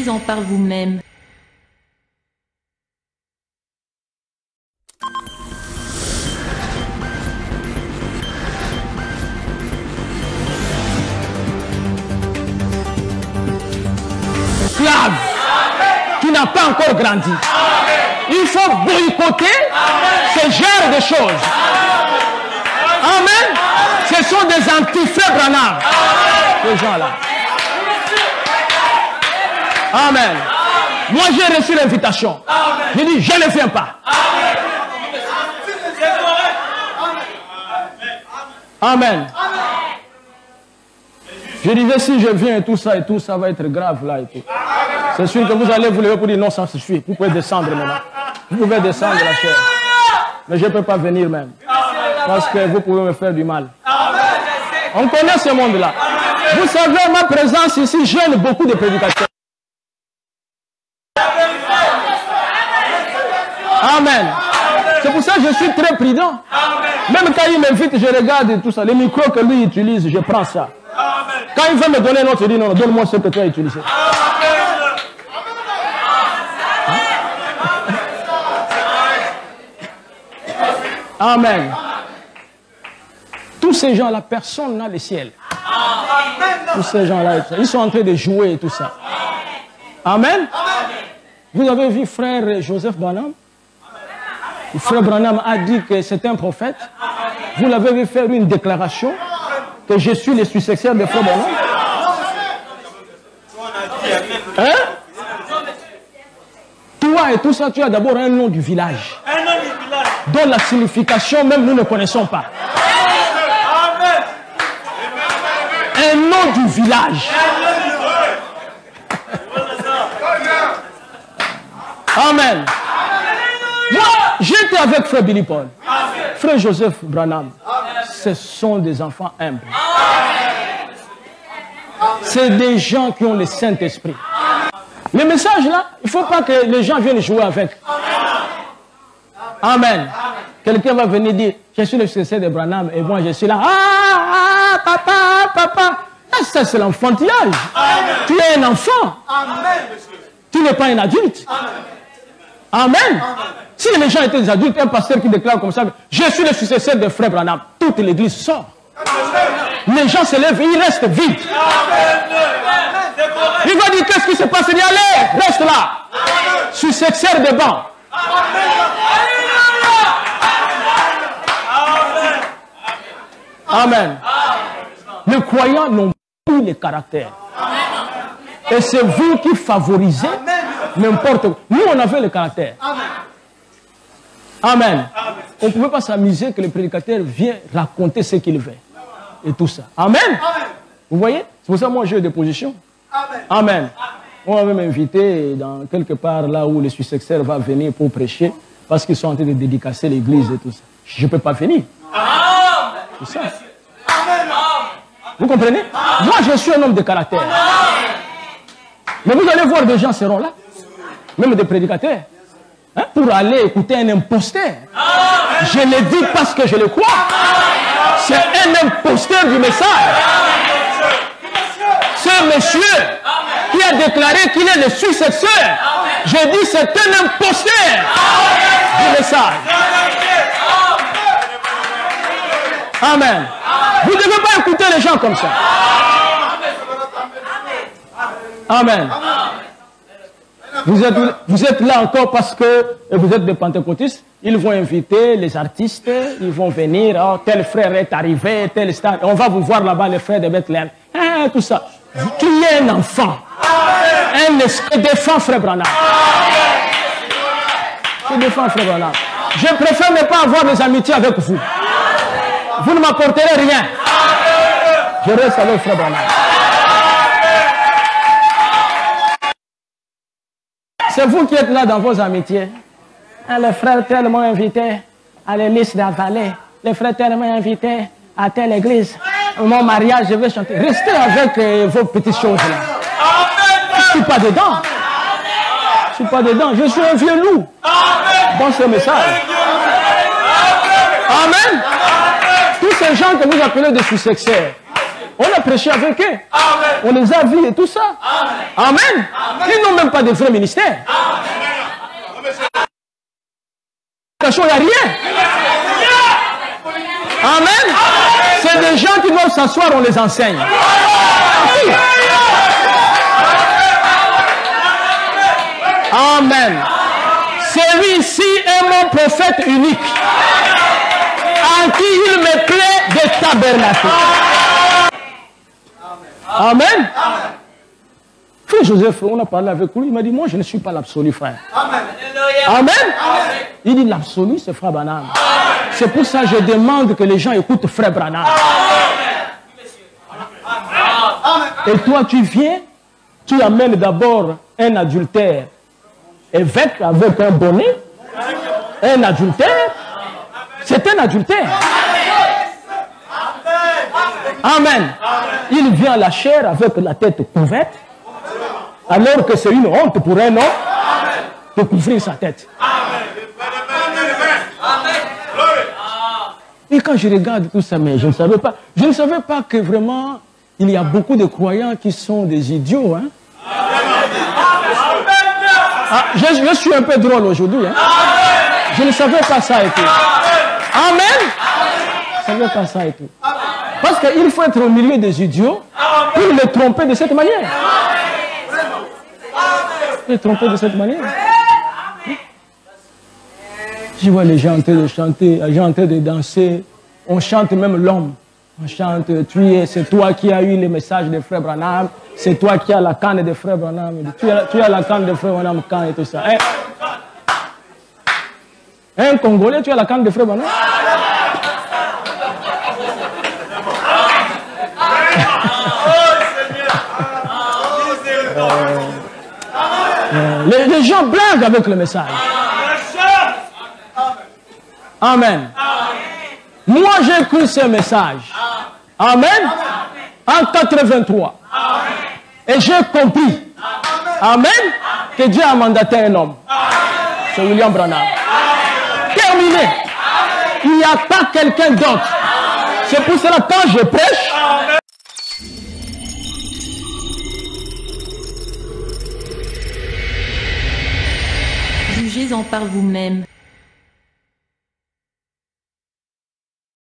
Lisez-en par vous-même. Esclave qui n'a pas encore grandi. Il faut boycotter ce genre de choses. Amen. Ce sont des anti-frères Branham. Ces gens-là. Amen. Moi, j'ai reçu l'invitation. J'ai dit, je ne viens pas. Amen. Je disais, si je viens et tout ça va être grave là et tout. C'est sûr que vous allez vous lever pour dire, non, ça suffit. Vous pouvez descendre maintenant. Vous pouvez descendre la chair. Mais je ne peux pas venir même. Parce que vous pouvez me faire du mal. On connaît ce monde-là. Vous savez, ma présence ici gêne beaucoup de prédicateurs. Amen. C'est pour ça que je suis très prudent. Même quand il m'invite, je regarde tout ça. Les micros que lui utilise, je prends ça. Quand il veut me donner un autre, je dis non, donne-moi ce que tu as utilisé. Amen. Tous ces gens-là, personne n'a le ciel. Tous ces gens-là, ils sont en train de jouer et tout ça. Amen. Vous avez vu frère Joseph Branham? Frère Branham a dit que c'est un prophète. Vous l'avez vu faire une déclaration que je suis le successeur de frère Branham. Hein? Toi et tout ça, tu as d'abord un nom du village. Dont la signification même nous ne connaissons pas. Un nom du village. Amen. Moi, j'étais avec frère Billy Paul. Frère Joseph Branham. Ce sont des enfants humbles. C'est des gens qui ont le Saint-Esprit. Le message là, il ne faut pas que les gens viennent jouer avec. Amen. Quelqu'un va venir dire, je suis le successeur de Branham et moi je suis là. Ah, papa. Ça c'est l'enfantillage. Tu es un enfant. Tu n'es pas un adulte. Amen. Si les gens étaient des adultes, un pasteur qui déclare comme ça, je suis le successeur de frère Branham, toute l'église sort. Les gens se lèvent, ils restent vides. Il va dire, qu'est-ce qui se passe? Il dit, allez, reste là. Successeur de banc. Amen. Les croyants n'ont plus le caractère. Et c'est vous qui favorisez n'importe quoi. Nous, on avait le caractère. Amen. On ne pouvait pas s'amuser que le prédicateur vienne raconter ce qu'il veut. Et tout ça. Amen. Vous voyez? C'est pour ça que moi j'ai des positions. Amen. On va m'inviter dans quelque part là où le successeur va venir pour prêcher parce qu'ils sont en train de dédicacer l'église et tout ça. Je ne peux pas venir. C'est ça. Vous comprenez? Moi je suis un homme de caractère. Mais vous allez voir des gens seront là. Même des prédicateurs. Hein, pour aller écouter un imposteur. Je le dis parce que je le crois. C'est un imposteur du message. Ce monsieur qui a déclaré qu'il est le successeur, je dis c'est un imposteur du message. Amen. Vous ne devez pas écouter les gens comme ça. Amen. Vous êtes là encore parce que vous êtes des pentecôtistes. Ils vont inviter les artistes, ils vont venir. Oh, tel frère est arrivé, tel star. On va vous voir là-bas, les frères de Bethléem. Tout ça. Tu es un enfant. Un esprit défend frère Branham. Je défends frère Branham. Je préfère ne pas avoir des amitiés avec vous. Vous ne m'apporterez rien. Je reste avec frère Branham. C'est vous qui êtes là dans vos amitiés. Les frères tellement invités à l'église d'Avalais. Les frères tellement invités à telle église. Mon mariage, je vais chanter. Restez avec vos petites choses là. Je ne suis pas dedans. Je ne suis pas dedans. Je suis un vieux loup dans ce message. Amen. Tous ces gens que vous appelez des successeurs, On a prêché avec eux. On les a vus et tout ça. Amen. Ils n'ont même pas de vrai ministère. Il n'y a rien. Amen. C'est des gens qui doivent s'asseoir, on les enseigne. Amen. Celui-ci est mon prophète unique, en qui il me plaît de tabernacle. Amen. Frère Joseph, on a parlé avec lui, il m'a dit, moi je ne suis pas l'absolu, frère. Amen. Il dit, l'absolu, c'est frère Branham. C'est pour ça que je demande que les gens écoutent frère Branham. Et toi, tu viens, tu amènes d'abord un adultère, évêque avec un bonnet, un adultère, c'est un adultère. Amen. Il vient à la chair avec la tête couverte, alors que c'est une honte pour un homme de couvrir sa tête. Et quand je regarde tout ça, mais je ne savais pas que vraiment, il y a beaucoup de croyants qui sont des idiots. Hein? Ah, je suis un peu drôle aujourd'hui. Hein? Je ne savais pas ça et tout. Amen. Je ne savais pas ça et tout. Parce qu'il faut être au milieu des idiots pour les tromper de cette manière. Les tromper de cette manière. Je vois les gens en train de chanter, les gens en train de danser. On chante même l'homme. On chante, c'est toi qui as eu les messages de Frère Branham. C'est toi qui as la canne de Frère Branham. Tu as la canne de Frère Branham quand et tout ça. Un Congolais, tu as la canne de Frère Branham. Les gens blaguent avec le message. Amen. Moi, j'ai cru ce message. Amen. En 83. Et j'ai compris. Amen. Que Dieu a mandaté un homme. C'est William Branham. Terminé. Il n'y a pas quelqu'un d'autre. C'est pour cela que quand je prêche, jugez-en par vous-même.